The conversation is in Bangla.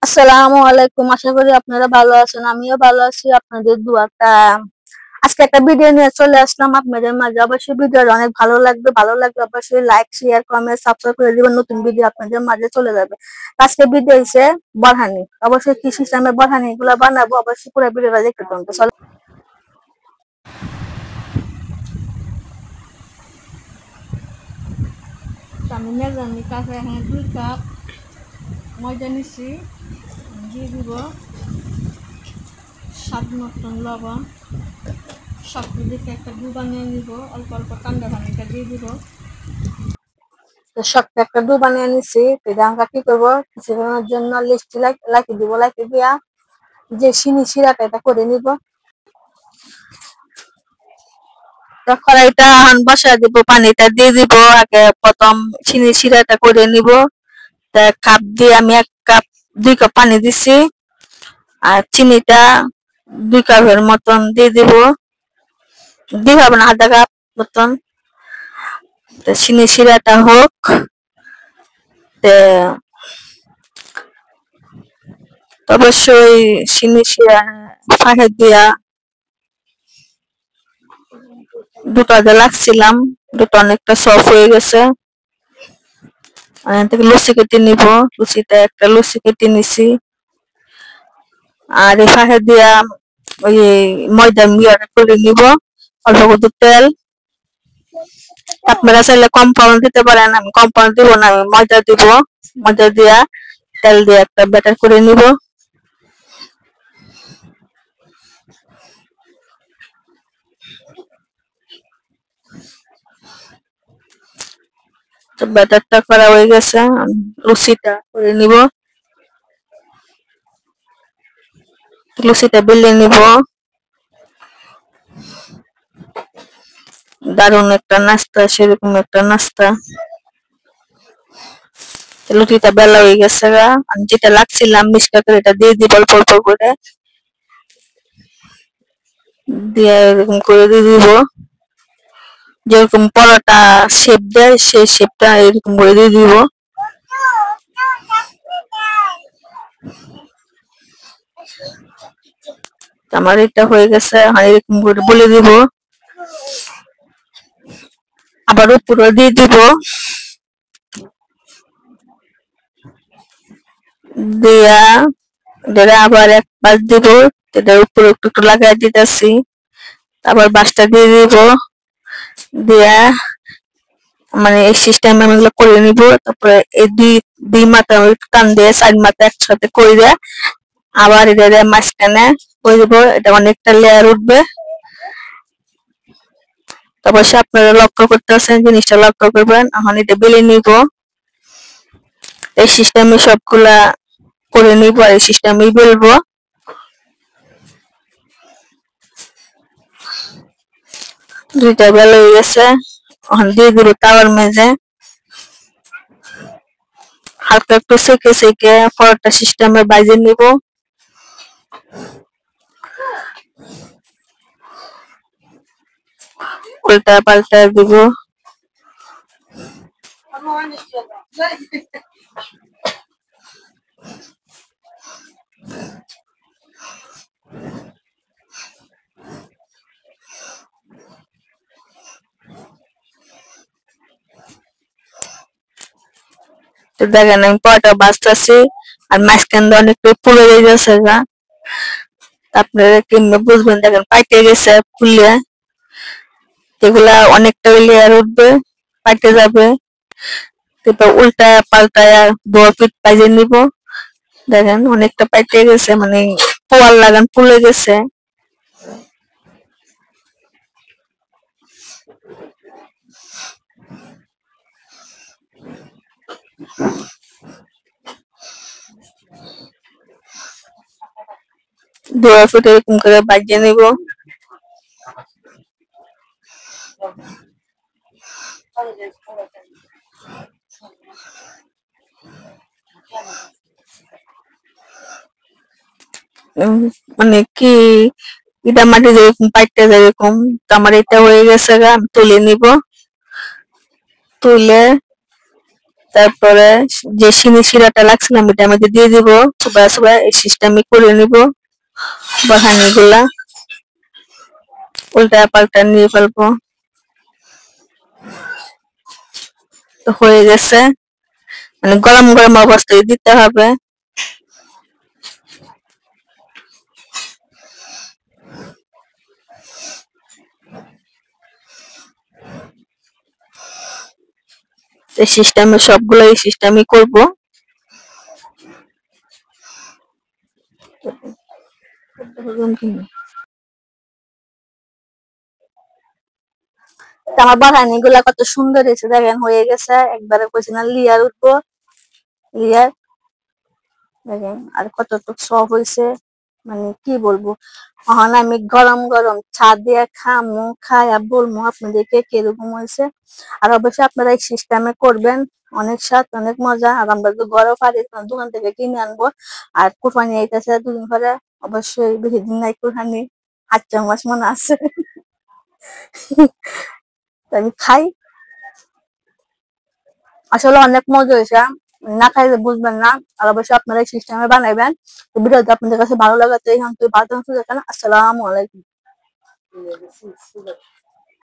আসসালামু আলাইকুম। আশা করি আপনারা ভালো আছেন। আমিও ভালো আছি আপনাদের দোয়াটা। আজকে একটা ভিডিও নিয়ে চলে আসলাম আপনাদের মাঝে। অবশ্যই ভিডিওটা অনেক ভালো লাগবে। ভালো লাগলে অবশ্যই লাইক, শেয়ার, কমেন্ট, সাবস্ক্রাইব করে দিবেন। নতুন ভিডিও আপনাদের মাঝে চলে যাবে। আজকে ভিডিও হচ্ছে বরহানি। অবশ্যই কি সিস্টেমে বরহানি গুলা বানাবো অবশ্যই পুরো ভিডিওটা দেখতে থাকুন। তো চলো। আমি মেজানি কাছে এখানে 2 কাপ ময়দা নিচ্ছি, দিয়ে দিব স্বাদ মতন লবণ। শক্ত দিকে একটা ডু বানিয়ে নিব, অল্প অল্প ঠান্ডা পানিটা দিয়ে দিব। শক্ত একটা ডু বানিয়ে নিছি। আমরা কি করবো, কিছুক্ষণের জন্য লিস্টি লাইকে দিব। লাইকে দিয়া যে চিনি শিরাটা এটা করে নিব। কড়াইটা বসায় দিব, পানিটা দিয়ে দিব। আগে প্রথম চিনি শিরাটা করে নিব। কাপ দিয়ে আমি 1 কাপ 2 কাপ পানি দিছি, আর চিনিটা 2 কাপের মতন দিয়ে দিব। দিয়ে হবে না, আধা কাপ মতন। চিনি শিরাটা হোক। অবশ্যই চিনি শিরা ফাঁকে দিয়া দুটো লাগছিলাম, দুটো অনেকটা সফট হয়ে গেছে। থেকে লুচি কেটে নিব। লুচিটা একটা লুচি কেটে নিছি। আর এই ফাঁকে দিয়া ওই ময়দা মিয়াটা করে নিব, অল্প একটু তেল। আপনারা চাইলে কম্পাউন্ড দিতে পারেন, আমি কম্পাউন্ড দিব না, আমি ময়দা দিব। ময়দা দিয়া তেল দিয়ে একটা ব্যাটার করে নিব। তো ব্যাটারটা করা হয়ে গেছে, লুচিটা করে নিব। লুচিটা বেলে নিব। দারুণ একটা নাস্তা, সেরকম একটা নাস্তা। লুচিটা বেলা হয়ে গেছে, আমি যেটা লাগছিলাম মিষ্কা করে এটা দিয়ে দিব অল্প অল্প করে। দিয়ে এরকম করে দিয়ে দিব, যেরকম পরোটা শেপ দেয় সেই শেপটা এরকম করে দিয়ে দিব। আমার এটা হয়ে গেছে, এরকম করে বলে দিব। আবার উপরে দিয়ে দিব, দিয়া এটা আবার 1 পাশ দিব। এটার উপরে একটু একটু লাগাই দিতেছি। আবার বাসটা দিয়ে দিব, দিয়া মানে এই সিস্টেমে আমি এগুলো করে নিব। তারপরে এই দুই মাথা টান দিয়ে 4 মাথা একসাথে করে দেয়া, আবার এটা মাঝখানে করে দিব। এটা অনেকটা লেয়ার উঠবে। অবশ্যই আপনারা লক্ষ্য করতেছেন, জিনিসটা লক্ষ্য করবেন। এখন এটা বেলে নিব। এই সিস্টেমে সবগুলা করে নিব, আর এই সিস্টেমেই বেলবো। দুইটা বেলা হয়ে গেছে, এখন দিয়ে দিব তাওয়ার মেঝে। হালকা একটু সেকে সেকে পরোটা সিস্টেমে বাইজে নিব। উল্টা পাল্টা দিব। দেখেন আমি পরোটা বাজতেছি, আর মাঝখান দিয়ে অনেকটা পুড়ে গেছে। আপনারা কেমনে বুঝবেন, দেখেন পাইটে গেছে ফুলে। এগুলা অনেকটা লেয়ার উঠবে, পাইটে যাবে। তারপর উল্টা পাল্টায় 2 পিঠ পাইজে নিব। দেখেন অনেকটা পাইটে গেছে, মানে পোয়াল লাগান ফুলে গেছে। দোয়া ফুটে এরকম করে বাজিয়ে নিব। মানে কি এটা মাটি যেরকম পাইটে যেরকম, আমার এটা হয়ে গেছে, আমি তুলে নিব। তুলে তারপরে যে শিরাটা লাগছিলাম এটা মধ্যে দিয়ে দিব, চুবা চুবা এই সিস্টেমে করে নিব বাহানি গুলা, উল্টা পাল্টা নিয়ে ফেলবো। তো হয়ে গেছে, মানে গরম গরম অবস্থায় দিতে হবে। এই সিস্টেমে সবগুলো এই সিস্টেমই করব। আমার বাহানি গুলা কত সুন্দর হয়েছে দেখেন, হয়ে গেছে একবারে কইছি না লিয়ার উঠবো, লিয়ার দেখেন আর কতটুক সফট হয়েছে, মানে কি বলবো। এখন আমি গরম গরম চা দিয়ে খামু, খাইয়া বলবো আপনাদেরকে কিরকম হয়েছে। আর অবশ্যই আপনারা এই সিস্টেমে করবেন, অনেক স্বাদ অনেক মজা। আর আমরা তো ঘরেও পারি, দোকান থেকে কিনে আনবো। আর কুরবানি আইতেছে দুদিন পরে, অবশ্যই বেশি দিন নাই কুরবানি, 8 মাস মনে আছে। আমি খাই, আসলে অনেক মজা হয়েছে, না খাইলে বুঝবেন না। আর অবশ্যই আপনারা এই সিস্টেমে বানাইবেন। তো ভিডিওটা আপনাদের কাছে ভালো লাগাতে এখন তুই ভালো থাকুন, আসসালামু আলাইকুম।